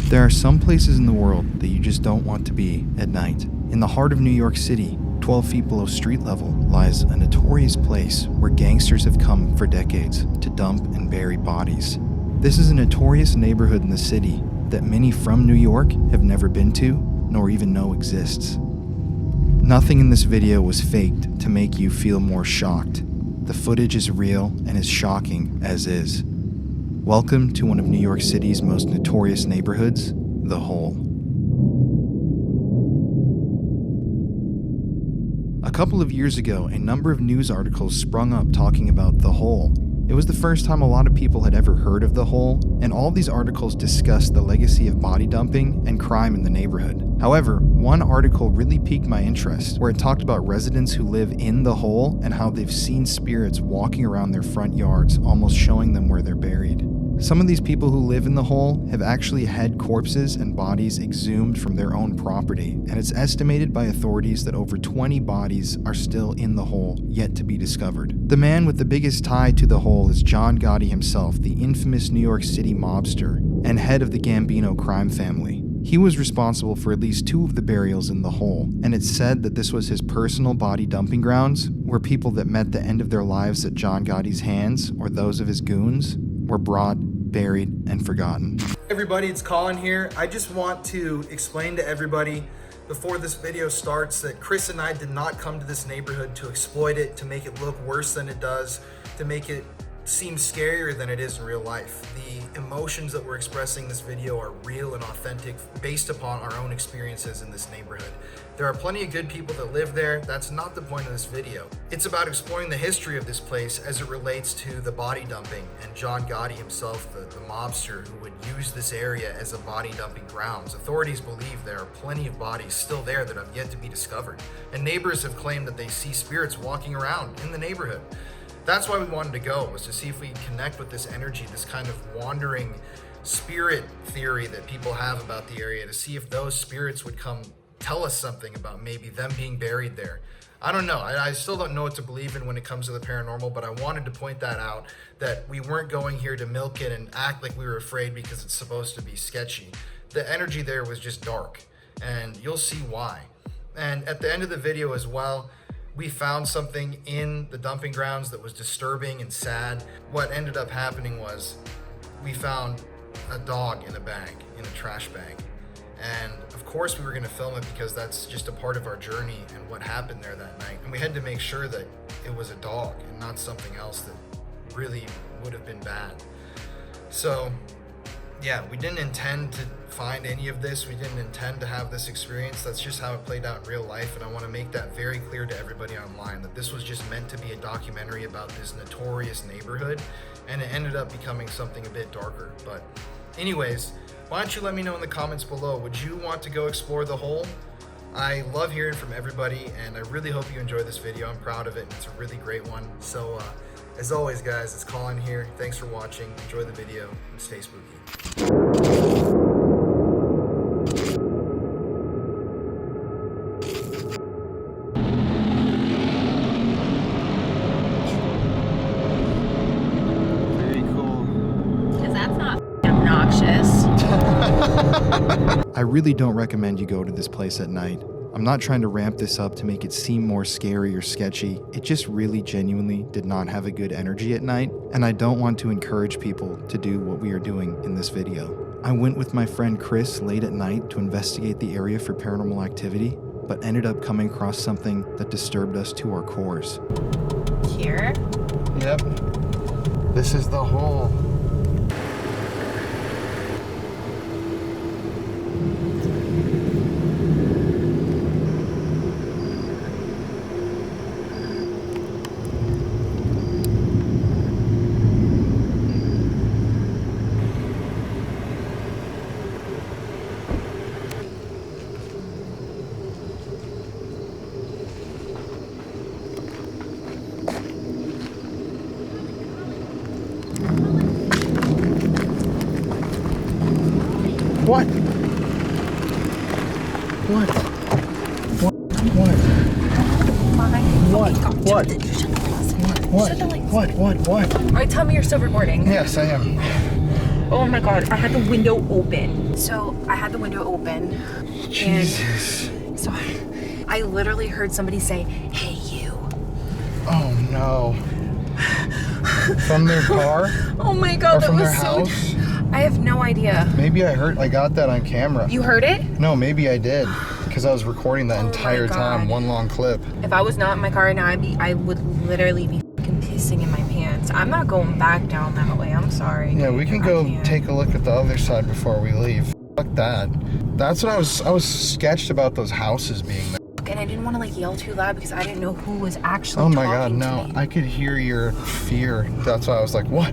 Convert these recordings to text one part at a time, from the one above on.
There are some places in the world that you just don't want to be at night. In the heart of New York City, 12 feet below street level, lies a notorious place where gangsters have come for decades to dump and bury bodies. This is a notorious neighborhood in the city that many from New York have never been to, nor even know exists. Nothing in this video was faked to make you feel more shocked. The footage is real and as shocking as is. Welcome to one of New York City's most notorious neighborhoods, The Hole. A couple of years ago, a number of news articles sprung up talking about The Hole. It was the first time a lot of people had ever heard of The Hole, and all these articles discussed the legacy of body dumping and crime in the neighborhood. However, one article really piqued my interest, where it talked about residents who live in The Hole and how they've seen spirits walking around their front yards, almost showing them where they're buried. Some of these people who live in The Hole have actually had corpses and bodies exhumed from their own property, and it's estimated by authorities that over 20 bodies are still in The Hole, yet to be discovered. The man with the biggest tie to The Hole is John Gotti himself, the infamous New York City mobster and head of the Gambino crime family. He was responsible for at least 2 of the burials in The Hole, and it's said that this was his personal body dumping grounds, where people that met the end of their lives at John Gotti's hands, or those of his goons, were brought, buried, and forgotten. Hey everybody, it's Colin here. I just want to explain to everybody before this video starts that Chris and I did not come to this neighborhood to exploit it, to make it look worse than it does, to make it seem scarier than it is in real life. The emotions that we're expressing in this video are real and authentic based upon our own experiences in this neighborhood. There are plenty of good people that live there. That's not the point of this video. It's about exploring the history of this place as it relates to the body dumping and John Gotti himself, the mobster who would use this area as a body dumping grounds. Authorities believe there are plenty of bodies still there that have yet to be discovered. And neighbors have claimed that they see spirits walking around in the neighborhood. That's why we wanted to go, was to see if we can connect with this energy, this kind of wandering spirit theory that people have about the area, to see if those spirits would come tell us something about maybe them being buried there. I don't know. I still don't know what to believe in when it comes to the paranormal, but I wanted to point that out, that we weren't going here to milk it and act like we were afraid because it's supposed to be sketchy. The energy there was just dark, and you'll see why. And at the end of the video as well, we found something in the dumping grounds that was disturbing and sad. What ended up happening was we found a dog in a bag, in a trash bag. And of course we were gonna film it because that's just a part of our journey and what happened there that night. And we had to make sure that it was a dog and not something else that really would have been bad. So yeah, we didn't intend to find any of this. We didn't intend to have this experience. That's just how it played out in real life. And I want to make that very clear to everybody online, that this was just meant to be a documentary about this notorious neighborhood. And it ended up becoming something a bit darker. But anyways, why don't you let me know in the comments below, would you want to go explore The Hole? I love hearing from everybody, and I really hope you enjoy this video. I'm proud of it, and it's a really great one. So as always guys, it's Colin here. Thanks for watching. Enjoy the video and stay spooky. Very cool. Because that's not obnoxious. I really don't recommend you go to this place at night. I'm not trying to ramp this up to make it seem more scary or sketchy. It just really genuinely did not have a good energy at night, and I don't want to encourage people to do what we are doing in this video. I went with my friend Chris late at night to investigate the area for paranormal activity, but ended up coming across something that disturbed us to our cores. Here? Yep. This is The Hole. What? What? What? Alright, tell me you're still recording. Yes, I am. Oh my god, I had the window open. So I had the window open. Jesus. And so I literally heard somebody say, "Hey, you." Oh no. From their car? Oh my god, Or that from was their so. house? I have no idea. Maybe I got that on camera. You heard it? No, maybe I did. Because I was recording that Oh my entire time, God. one long clip. If I was not in my car now, I would literally be fucking pissing in my pants. I'm not going back down that way. I'm sorry. Yeah, we can I go can't. take a look at the other side before we leave. Fuck that. That's what I was sketched about those houses being there. And I didn't want to like yell too loud because I didn't know who was actually Oh talking my god, no. to me. I could hear your fear. That's why I was like, what?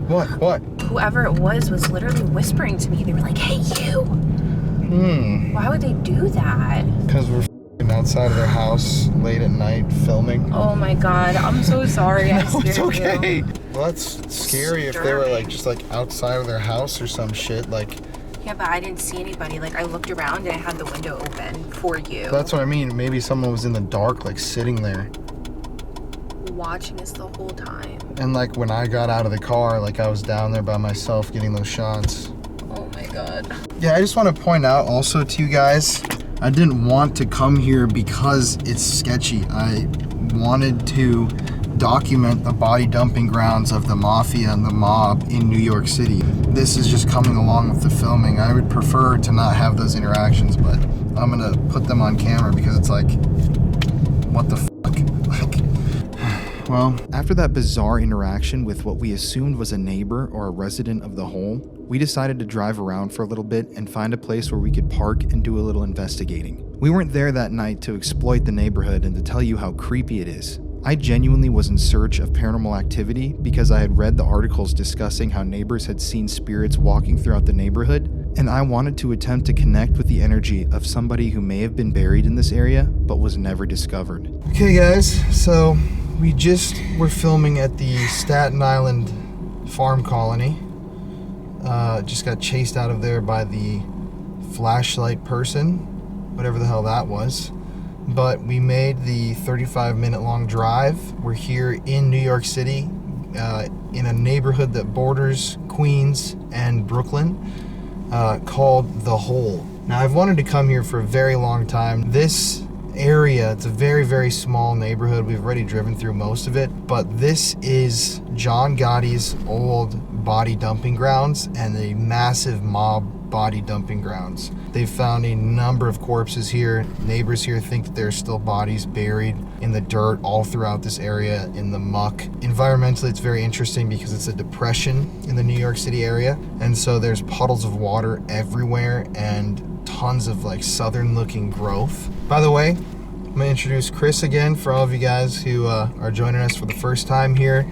Whoever it was literally whispering to me. They were like, "Hey, you." Why would they do that? Because we're f***ing outside of their house late at night filming. Oh my god, I'm so sorry. I No, scared it's okay. you. Well, that's scary if they were like just like outside of their house or some shit. Like, Yeah, but I didn't see anybody. Like, I looked around and I had the window open for you. that's what I mean. Maybe someone was in the dark, like sitting there. Watching us the whole time. And like when I got out of the car, like I was down there by myself getting those shots. Oh my god. Yeah, I just want to point out also to you guys, I didn't want to come here because it's sketchy. I wanted to document the body dumping grounds of the mafia and the mob in New York City. This is just coming along with the filming. I would prefer to not have those interactions, but I'm gonna put them on camera because it's like, what the fuck? Like, well, After that bizarre interaction with what we assumed was a neighbor or a resident of the hole, we decided to drive around for a little bit and find a place where we could park and do a little investigating. We weren't there that night to exploit the neighborhood and to tell you how creepy it is. I genuinely was in search of paranormal activity because I had read the articles discussing how neighbors had seen spirits walking throughout the neighborhood, and I wanted to attempt to connect with the energy of somebody who may have been buried in this area but was never discovered. okay guys, so we just were filming at the Staten Island farm colony. Just got chased out of there by the flashlight person, whatever the hell that was. But we made the 35-minute long drive. We're here in New York City, in a neighborhood that borders Queens and Brooklyn, called The Hole. Now, I've wanted to come here for a very long time. This area, it's a very, very small neighborhood. We've already driven through most of it, but this is John Gotti's old body dumping grounds and a massive mob body dumping grounds. They've found a number of corpses here. Neighbors here think that there's still bodies buried in the dirt all throughout this area in the muck. Environmentally, it's very interesting because it's a depression in the New York City area, and so there's puddles of water everywhere and tons of like southern looking growth. By the way, I'm gonna introduce Chris again for all of you guys who are joining us for the first time here.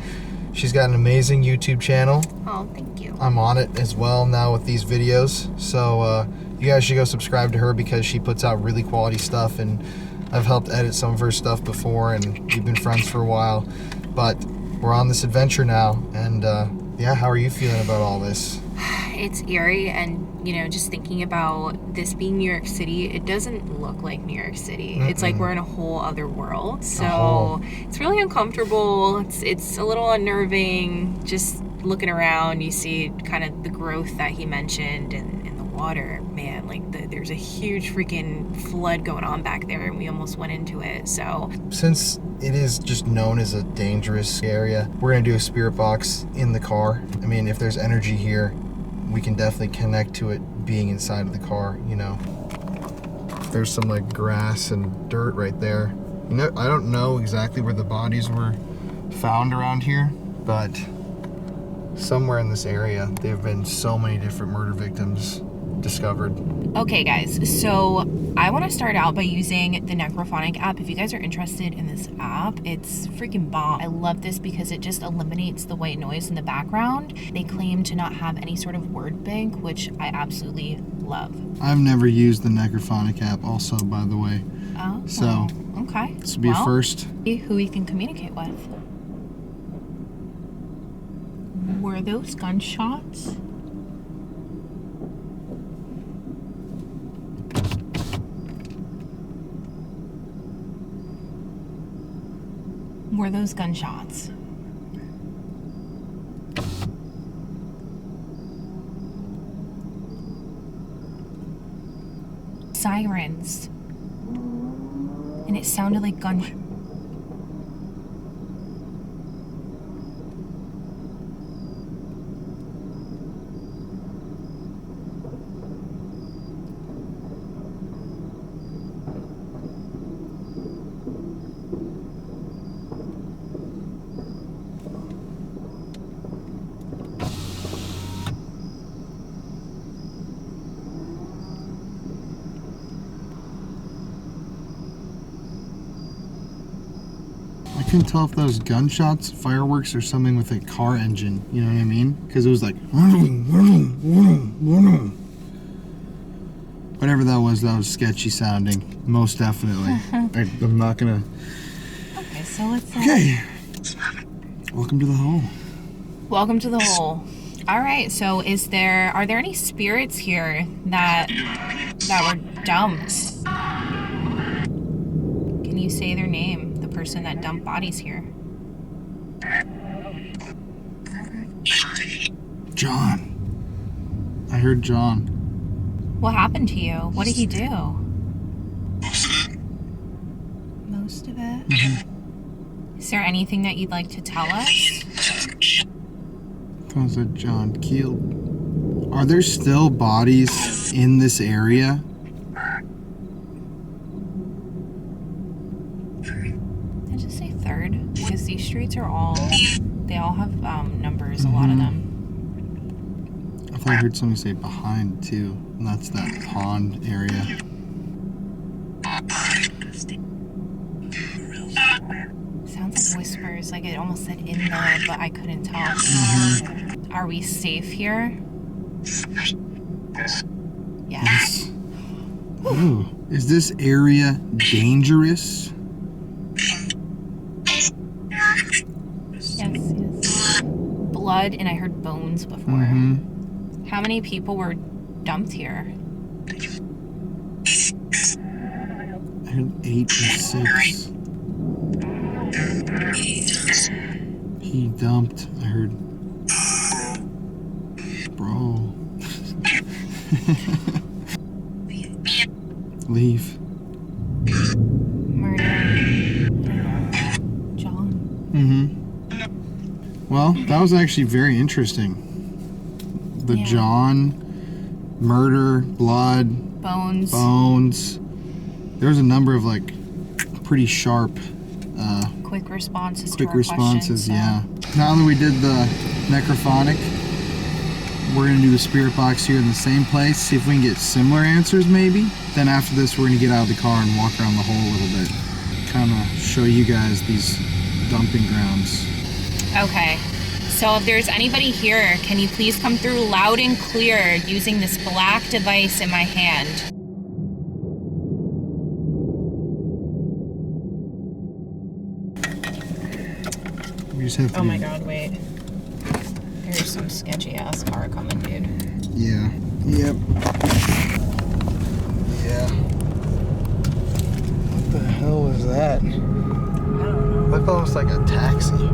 She's got an amazing YouTube channel. Oh, thank you. I'm on it as well now with these videos, so you guys should go subscribe to her because she puts out really quality stuff, and I've helped edit some of her stuff before and we've been friends for a while, but we're on this adventure now. And yeah, how are you feeling about all this? It's eerie, and you know, just thinking about this being New York City, it doesn't look like New York City. It's like we're in a whole other world. So it's really uncomfortable. It's a little unnerving. Just looking around, you see kind of the growth that he mentioned and the water. Man, like there's a huge freaking flood going on back there, and we almost went into it. So since it is just known as a dangerous area, we're gonna do a spirit box in the car. I mean, if there's energy here, we can definitely connect to it being inside of the car, you know. There's some like grass and dirt right there. You know, I don't know exactly where the bodies were found around here, but somewhere in this area, there have been so many different murder victims discovered. okay, guys, so I want to start out by using the Necrophonic app. If you guys are interested in this app, it's freaking bomb. I love this because it just eliminates the white noise in the background. They claim to not have any sort of word bank, which I absolutely love. I've never used the Necrophonic app also, by the way. Oh, So, okay. this will be a first. Who we can communicate with. Were those gunshots? were those gunshots? Sirens. And it sounded like gunshots. I couldn't tell if those gunshots, fireworks, or something with a car engine. You know what I mean? Because it was like, whatever that was sketchy sounding. Most definitely. I'm not gonna. Okay, so let's. Okay. Welcome to the hole. Welcome to the hole. All right. So, are there any spirits here that were dumped? Can you say their name? The person that dumped bodies here. John. I heard John. What happened to you? What did he do? Most of it? Mm-hmm. Is there anything that you'd like to tell us? That was a John killed. Are there still bodies in this area? I'd just say third, because these streets are they all have numbers, a lot of them. I thought I heard somebody say behind too, and that's that pond area. Sounds like whispers, like it almost said in there, but I couldn't tell. Are we safe here? Yes. Ooh. Is this area dangerous? Yes. Blood, and I heard bones before. How many people were dumped here? I heard 8 or 6. He dumped. I heard. Bro. Leave. Murder. John. Well, that was actually very interesting. The John, murder, blood, bones. There was a number of like pretty sharp quick responses. Yeah. Now that we did the necrophonic, we're gonna do a spirit box here in the same place, see if we can get similar answers maybe. Then after this, we're gonna get out of the car and walk around the hole a little bit, kind of show you guys these dumping grounds. Okay. So if there's anybody here, can you please come through loud and clear using this black device in my hand? We just have to. Oh my god, wait. There's some sketchy ass car coming, dude. Yeah. Yep. Yeah. What the hell was that? I don't know. Looked almost like a taxi.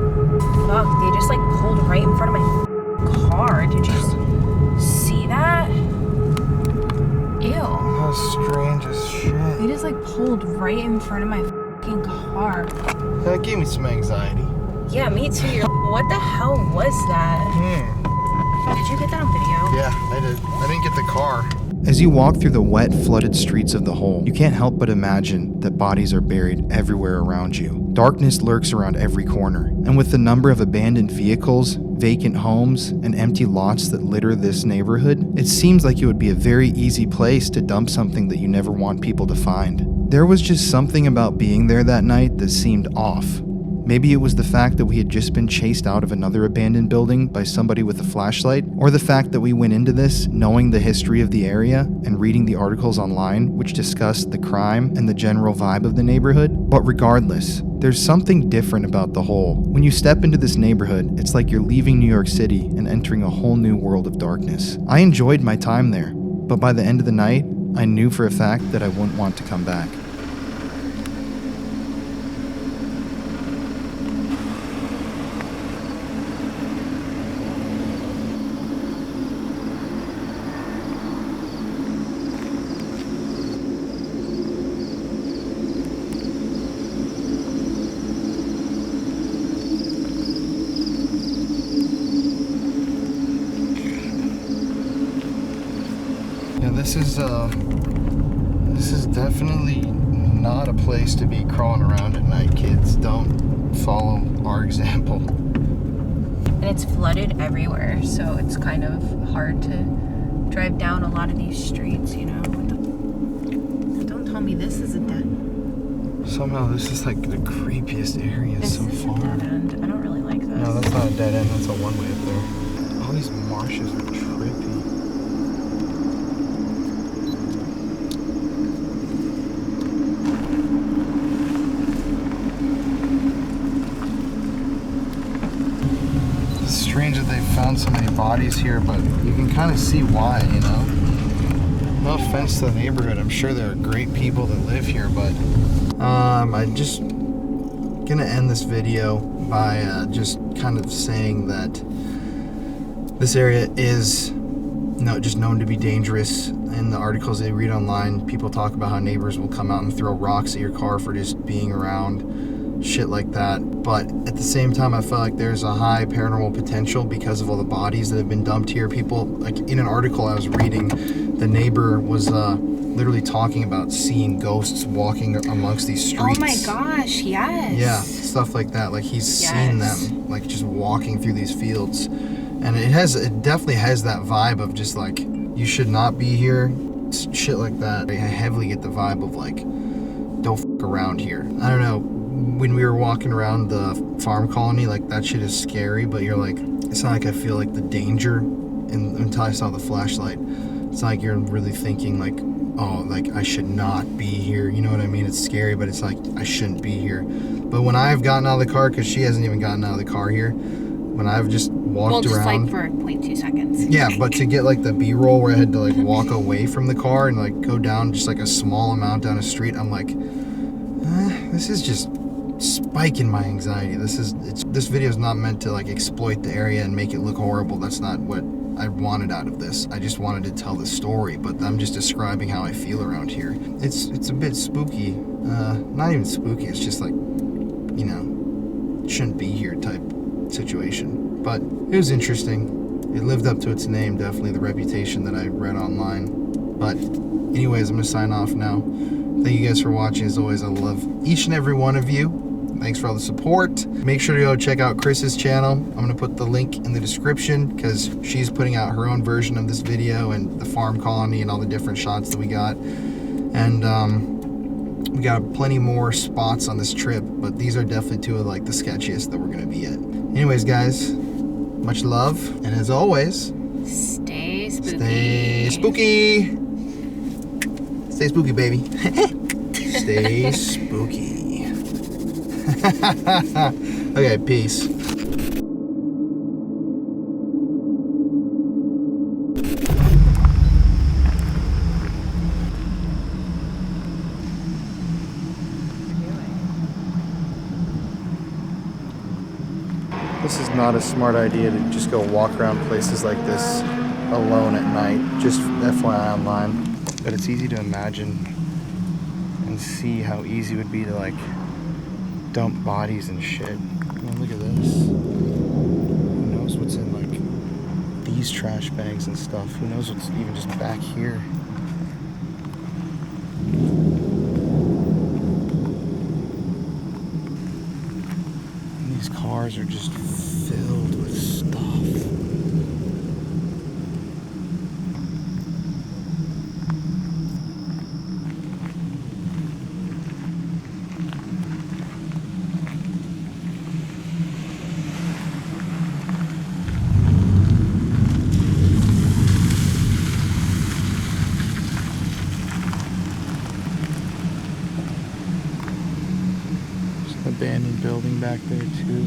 Fuck, they just like pulled right in front of my car. Did you see that? Ew. That was strange as shit. They just like pulled right in front of my fucking car. That gave me some anxiety. Yeah, me too. What the hell was that? Did you get that on video? Yeah, I did. I didn't get the car. As you walk through the wet, flooded streets of the hole, you can't help but imagine that bodies are buried everywhere around you. Darkness lurks around every corner, and with the number of abandoned vehicles, vacant homes, and empty lots that litter this neighborhood, it seems like it would be a very easy place to dump something that you never want people to find. There was just something about being there that night that seemed off. Maybe it was the fact that we had just been chased out of another abandoned building by somebody with a flashlight, or the fact that we went into this knowing the history of the area and reading the articles online which discussed the crime and the general vibe of the neighborhood. But regardless, there's something different about the hole. When you step into this neighborhood, it's like you're leaving New York City and entering a whole new world of darkness. I enjoyed my time there, but by the end of the night, I knew for a fact that I wouldn't want to come back. is definitely not a place to be crawling around at night, kids. Don't follow our example. And it's flooded everywhere, so it's kind of hard to drive down a lot of these streets, you know. Don't tell me this is a dead end. Somehow this is like the creepiest area so far. This is a dead end. I don't really like this. No, that's not a dead end. That's a one-way up there. All these marshes are trippy. It's strange that they found so many bodies here, but you can kind of see why, you know? No offense to the neighborhood. I'm sure there are great people that live here, but I'm just gonna end this video by just kind of saying that this area is just known to be dangerous. In the articles they read online, people talk about how neighbors will come out and throw rocks at your car for just being around, shit like that. But at the same time, I felt like there's a high paranormal potential because of all the bodies that have been dumped here. People, like in an article I was reading, the neighbor was literally talking about seeing ghosts walking amongst these streets. Oh my gosh, yes. Yeah, stuff like that. Like he's seen them, like just walking through these fields. And it definitely has that vibe of just like, you should not be here, shit like that. I heavily get the vibe of like, don't fuck around here. I don't know, when we were walking around the farm colony, like that shit is scary, but you're like, it's not like I feel like the danger until I saw the flashlight. It's not like you're really thinking like, oh, like I should not be here. You know what I mean? It's scary, but it's like I shouldn't be here. But when I've gotten out of the car, because she hasn't even gotten out of the car here, when I've just walked just around, like for 0.2 seconds. Yeah, but to get like the B-roll where I had to like walk away from the car and like go down just like a small amount down a street, I'm like, this is just spiking my anxiety. This video is not meant to like exploit the area and make it look horrible. That's not what I wanted out of this. I just wanted to tell the story, but I'm just describing how I feel around here. It's a bit spooky. Not even spooky. It's just like, you know, shouldn't be here type situation. But it was interesting. It lived up to its name, definitely the reputation that I read online. But anyways, I'm gonna sign off now. Thank you guys for watching. As always, I love each and every one of you. Thanks for all the support. Make sure to go check out Chris's channel. I'm going to put the link in the description because she's putting out her own version of this video and the farm colony and all the different shots that we got. And we got plenty more spots on this trip, but these are definitely two of like the sketchiest that we're going to be at. Anyways, guys, much love. And as always, stay spooky. Stay spooky. Stay spooky, baby. Stay spooky. Okay, peace. This is not a smart idea to just go walk around places like this alone at night. Just FYI online. But it's easy to imagine and see how easy it would be to like dump bodies and shit. I mean, look at this. Who knows what's in like these trash bags and stuff? Who knows what's even just back here? And these cars are just filled with stuff. Abandoned building back there too.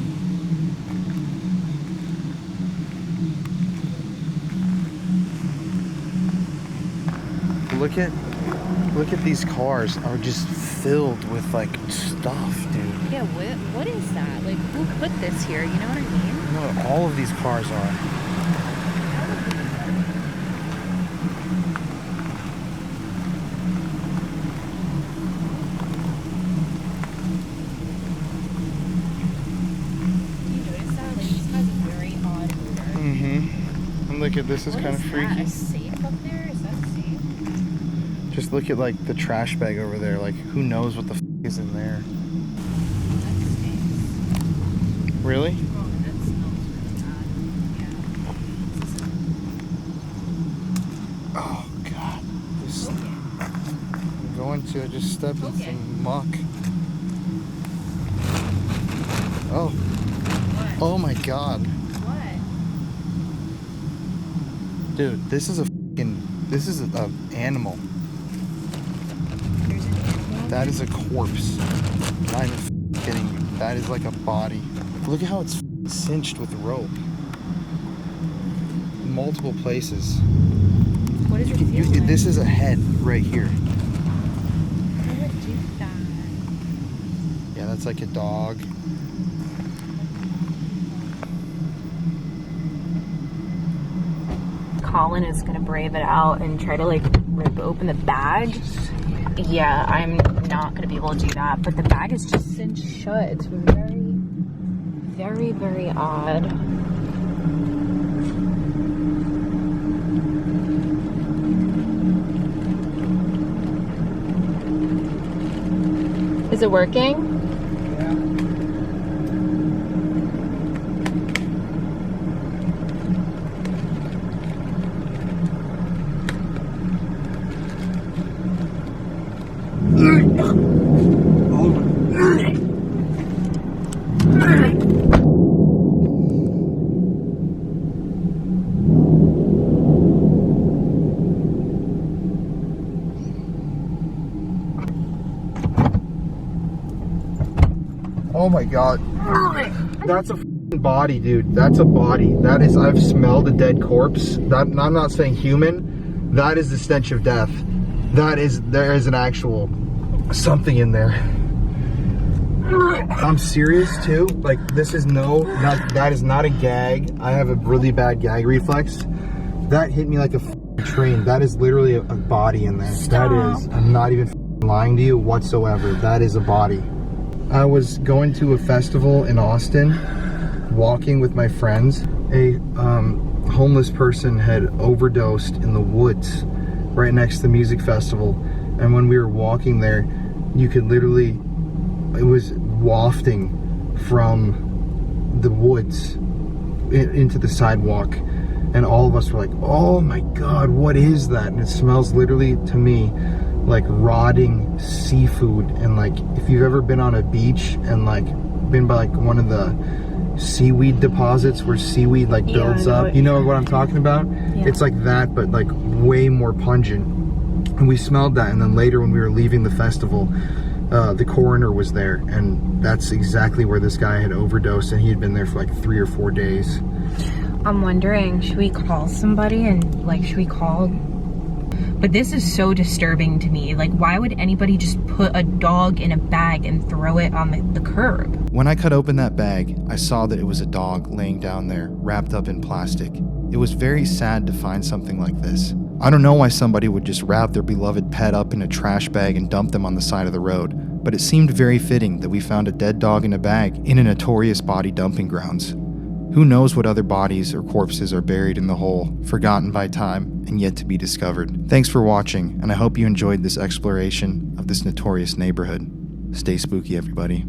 Look at these cars are just filled with like stuff, dude. Yeah, what is that? Like, who put this here? You know what I mean? You know what all of these cars are? And look at this, is kind of freaky. Is that a safe up there? Is that safe? just look at like the trash bag over there. Like, who knows what the f is in there? Really? Oh God! I'm going to just step in some muck. Oh. What? Oh my God. What? Dude, this is a animal. There's an animal? That is a corpse. Not even kidding you. That is like a body. Look at how it's cinched with rope. In multiple places. What is it feeling? This is a head right here. Who would do that? Yeah, that's like a dog. Colin is gonna brave it out and try to like rip open the bag. Yeah, I'm not gonna be able to do that, but the bag is just cinched shut. It's very, very, very odd. Is it working? Oh my God. That's a body, dude. That's a body. That is, I've smelled a dead corpse. I'm not saying human. That is the stench of death. There is an actual something in there. I'm serious too. Like, this is that is not a gag. I have a really bad gag reflex. That hit me like a train. That is literally a body in there. Stop. That is, I'm not even lying to you whatsoever. That is a body. I was going to a festival in Austin, walking with my friends. A homeless person had overdosed in the woods right next to the music festival. And when we were walking there, you could literally, it was wafting from the woods into the sidewalk. And all of us were like, oh my God, what is that? And it smells literally to me like rotting seafood. And like, if you've ever been on a beach and like been by like one of the seaweed deposits where seaweed like builds up, you know what I'm talking about? Yeah. It's like that, but like way more pungent. And we smelled that. And then later when we were leaving the festival, the coroner was there, and that's exactly where this guy had overdosed, and he had been there for like 3 or 4 days. I'm wondering, should we call somebody and like, should we call? But this is so disturbing to me. Like, why would anybody just put a dog in a bag and throw it on the curb? When I cut open that bag, I saw that it was a dog laying down there, wrapped up in plastic. It was very sad to find something like this. I don't know why somebody would just wrap their beloved pet up in a trash bag and dump them on the side of the road, but it seemed very fitting that we found a dead dog in a bag in a notorious body dumping grounds. Who knows what other bodies or corpses are buried in the hole, forgotten by time, and yet to be discovered. Thanks for watching, and I hope you enjoyed this exploration of this notorious neighborhood. Stay spooky, everybody.